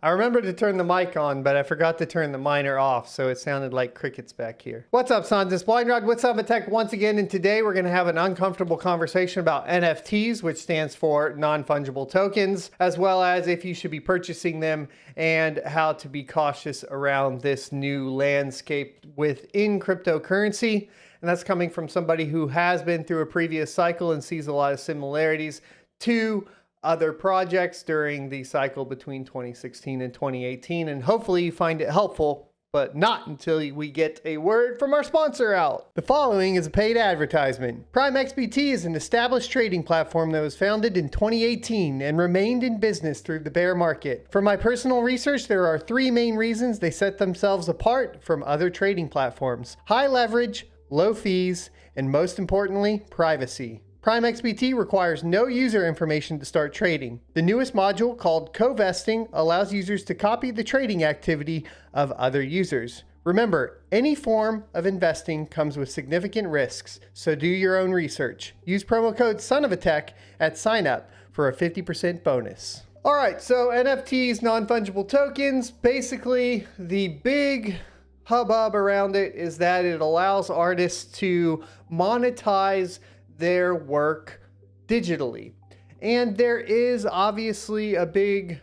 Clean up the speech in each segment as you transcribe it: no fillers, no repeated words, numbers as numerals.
I remembered to turn the mic on, but I forgot to turn the miner off, so it sounded like crickets back here. What's up, Sons? It's Blind Rod with Tech once again, and today we're going to have an uncomfortable conversation about NFTs, which stands for non-fungible tokens, as well as if you should be purchasing them and how to be cautious around this new landscape within cryptocurrency. And that's coming from somebody who has been through a previous cycle and sees a lot of similarities to other projects during the cycle between 2016 and 2018. And hopefully you find it helpful, but not until we get a word from our sponsor out. The following is a paid advertisement. PrimeXBT is an established trading platform that was founded in 2018 and remained in business through the bear market. From my personal research, there are three main reasons they set themselves apart from other trading platforms: high leverage, low fees, and most importantly, privacy. PrimeXBT requires no user information to start trading. The newest module, called co-vesting, allows users to copy the trading activity of other users. Remember, any form of investing comes with significant risks, so do your own research. Use promo code SONOFATECH at signup for a 50% bonus. All right, so NFTs, non-fungible tokens, basically the big hubbub around it is that it allows artists to monetize their work digitally. And there is obviously a big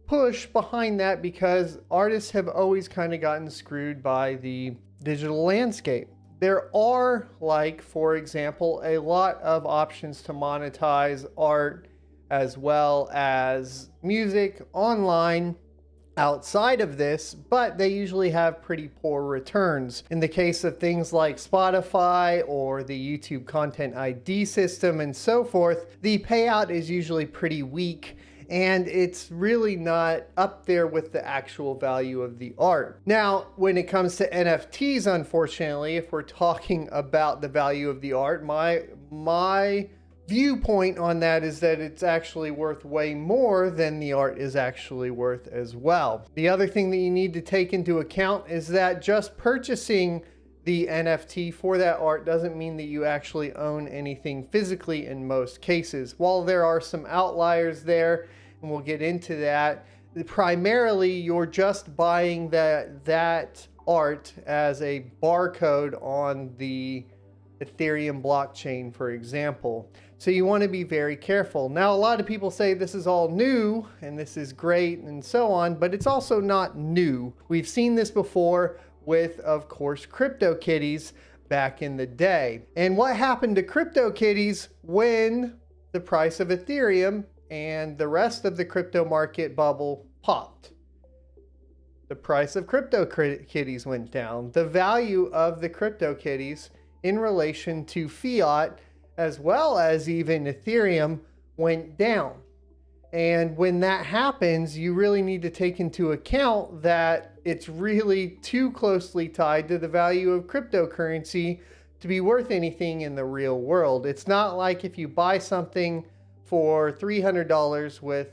push behind that because artists have always kind of gotten screwed by the digital landscape. There are, like, for example, a lot of options to monetize art as well as music online outside of this, but they usually have pretty poor returns. In the case of things like Spotify or the YouTube Content ID system and so forth, the payout is usually pretty weak and it's really not up there with the actual value of the art. Now, when it comes to NFTs, unfortunately, if we're talking about the value of the art, my viewpoint on that is that it's actually worth way more than the art is actually worth as well. The other thing that you need to take into account is that just purchasing the NFT for that art doesn't mean that you actually own anything physically in most cases. While there are some outliers there, and we'll get into that, primarily you're just buying that art as a barcode on the Ethereum blockchain, for example. So you want to be very careful. Now, a lot of people say this is all new and this is great and so on, but it's also not new. We've seen this before with, of course, CryptoKitties back in the day. And what happened to CryptoKitties when the price of Ethereum and the rest of the crypto market bubble popped? The price of CryptoKitties went down. The value of the CryptoKitties in relation to fiat, as well as even Ethereum, went down. And when that happens, you really need to take into account that it's really too closely tied to the value of cryptocurrency to be worth anything in the real world. It's not like if you buy something for $300 with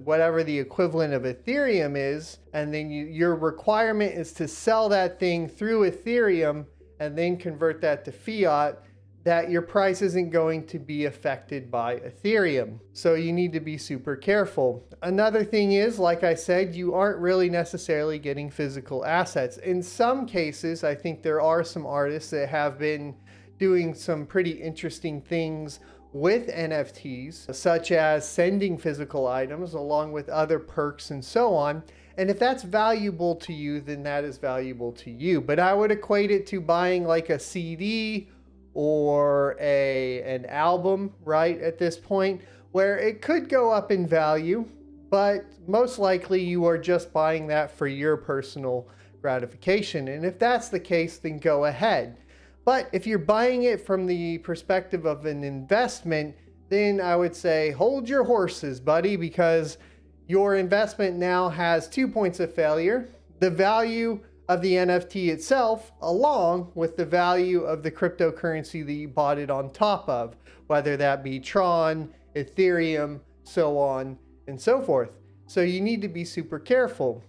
whatever the equivalent of Ethereum is, and then your requirement is to sell that thing through Ethereum and then convert that to fiat, that your price isn't going to be affected by Ethereum. So you need to be super careful. Another thing is, like I said, you aren't really necessarily getting physical assets. In some cases, I think there are some artists that have been doing some pretty interesting things with NFTs, such as sending physical items along with other perks and so on. And if that's valuable to you, then that is valuable to you. But I would equate it to buying like a CD or an album, right, at this point, where it could go up in value, but most likely you are just buying that for your personal gratification. And if that's the case, then go ahead. But if you're buying it from the perspective of an investment, then I would say hold your horses, buddy, because your investment now has 2 points of failure: the value of the NFT itself, along with the value of the cryptocurrency that you bought it on top of, whether that be Tron, Ethereum, so on and so forth. So you need to be super careful.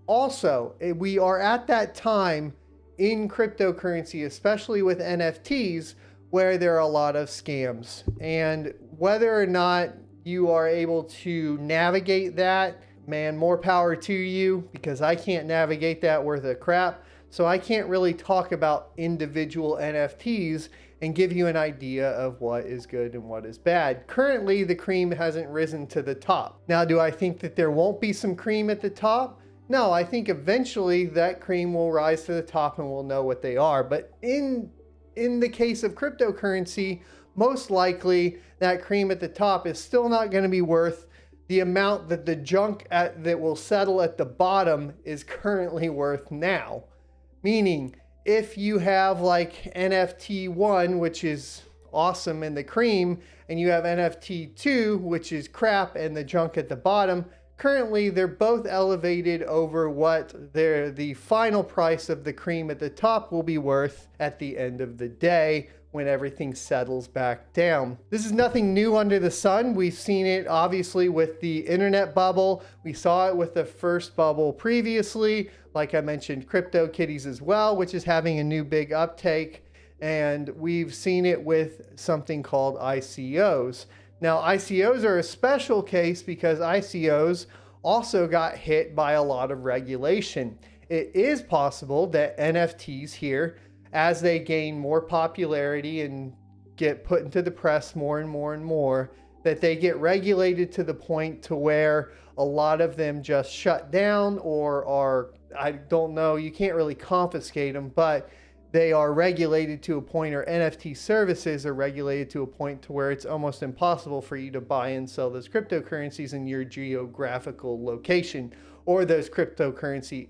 Also, we are at that time in cryptocurrency, especially with NFTs, where there are a lot of scams. And whether or not you are able to navigate that man, more power to you, because I can't navigate that worth of crap. So I can't really talk about individual NFTs and give you an idea of what is good and what is bad. Currently, the cream hasn't risen to the top. Now, do I think that there won't be some cream at the top? No, I think eventually that cream will rise to the top and we'll know what they are. But in the case of cryptocurrency, most likely that cream at the top is still not going to be worth the amount that the junk that will settle at the bottom is currently worth now. Meaning, if you have like NFT 1, which is awesome in the cream, and you have NFT 2, which is crap and the junk at the bottom, currently they're both elevated over what the final price of the cream at the top will be worth at the end of the day, when everything settles back down. This is nothing new under the sun. We've seen it obviously with the internet bubble. We saw it with the first bubble previously. Like I mentioned, CryptoKitties as well, which is having a new big uptake. And we've seen it with something called ICOs. Now, ICOs are a special case because ICOs also got hit by a lot of regulation. It is possible that NFTs here, as they gain more popularity and get put into the press more and more and more, that they get regulated to the point to where a lot of them just shut down or are, I don't know, you can't really confiscate them, but they are regulated to a point, or NFT services are regulated to a point to where it's almost impossible for you to buy and sell those cryptocurrencies in your geographical location or those cryptocurrency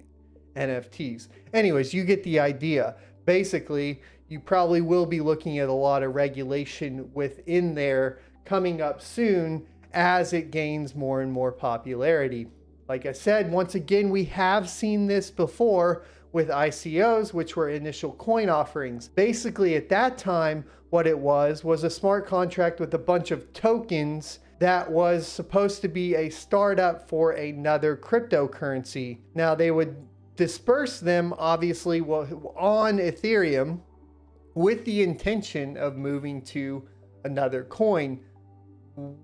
NFTs. Anyways, you get the idea. Basically, you probably will be looking at a lot of regulation within there coming up soon as it gains more and more popularity. Like I said, once again, we have seen this before with ICOs, which were initial coin offerings. Basically, at that time, what it was a smart contract with a bunch of tokens that was supposed to be a startup for another cryptocurrency. Now, they would disperse them obviously on Ethereum with the intention of moving to another coin.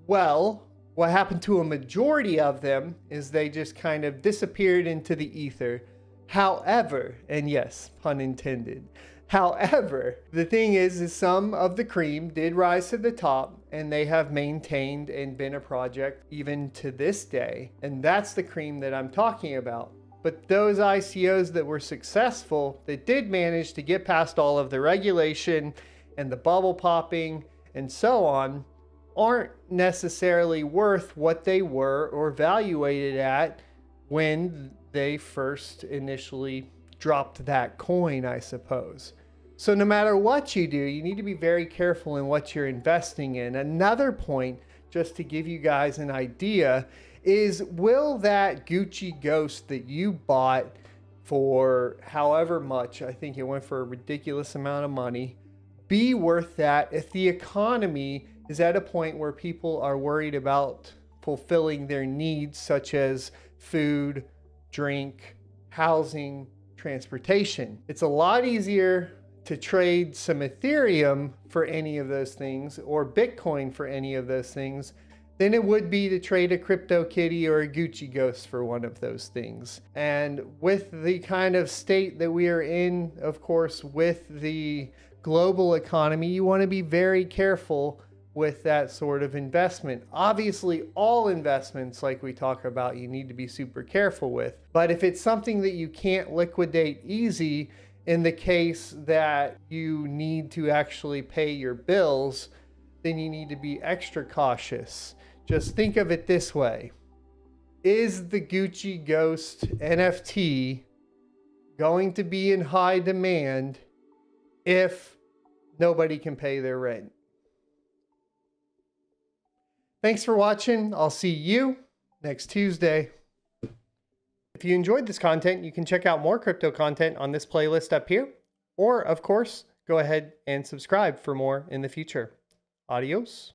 Well, what happened to a majority of them is they just kind of disappeared into the ether. However, and yes, pun intended. However, the thing is some of the cream did rise to the top, and they have maintained and been a project even to this day. And that's the cream that I'm talking about. But those ICOs that were successful, that did manage to get past all of the regulation and the bubble popping and so on, aren't necessarily worth what they were or valuated at when they first initially dropped that coin, I suppose. So no matter what you do, you need to be very careful in what you're investing in. Another point, just to give you guys an idea, is will that Gucci Ghost that you bought for however much, I think it went for a ridiculous amount of money, be worth that if the economy is at a point where people are worried about fulfilling their needs, such as food, drink, housing, transportation? It's a lot easier to trade some Ethereum for any of those things or Bitcoin for any of those things than it would be to trade a CryptoKitty or a Gucci Ghost for one of those things. And with the kind of state that we are in, of course, with the global economy, you want to be very careful with that sort of investment. Obviously, all investments, like we talk about, you need to be super careful with. But if it's something that you can't liquidate easy, in the case that you need to actually pay your bills, then you need to be extra cautious. Just think of it this way. Is the Gucci Ghost NFT going to be in high demand if nobody can pay their rent? Thanks for watching. I'll see you next Tuesday. If you enjoyed this content, you can check out more crypto content on this playlist up here. Or, of course, go ahead and subscribe for more in the future. Adios.